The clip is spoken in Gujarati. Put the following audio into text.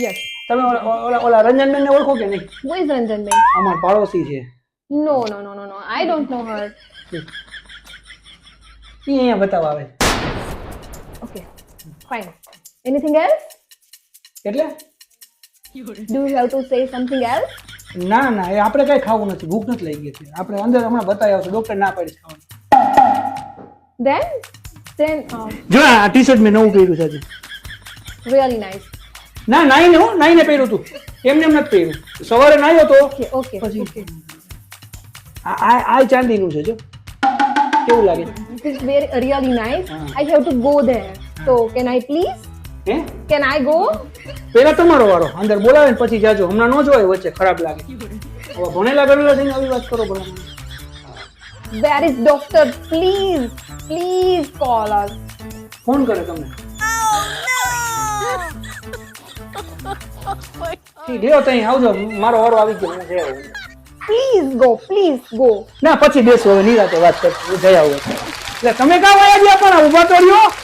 Yes. તમે ઓલા રંજનબેન ને ઓળખો કે નહીં? Who is Ranjan Ben? અમાર પાડોશી છે. No, no, no, no, no. I don't know her. ઈ અહીંયા બતાવવા આવે. Okay. Fine. Anything else? એટલે Do you have to say something else? ના ના એ આપણે કઈ ખાવું નથી, ભૂખ નથી લાગી છે. આપણે અંદર હમણાં બતાવી આવશે, ડોક્ટર ના પાડી છે ખાવાનું. Then, જો આ ટી-શર્ટ મેં નવું પહેર્યું છે આજે. really nice. ના નાઈને પહેર્યું તું, એમને એમ નથી પહેર્યું. સવારે નાહ્યો તો Okay, okay, પછી okay. આ ચાંદીનું છે જો, કેવું લાગે? This is really nice. Ah. I have to go there. So, can I please? હે Can I go? પેલા તમારો વારો, અંદર બોલાવે ને પછી જાજો. હમણાં નો જોવાય વચ્ચે, ખરાબ લાગે. હવે ભણેલા ગણેલા થઈને આવી વાત કરો ભલા. Where is doctor? Please, please call us. Phone કરે તમને. ઠીક લ્યો તઈ આવજો, મારો વારો આવી ગયો, હું જઈ આવું. Please go. ના પછી બેસો, હવે નિરાતે વાત કરશું, હું જઈ આવું. એટલે તમે કાં વાયા ગયા પણ ઊભા તો રહ્યો.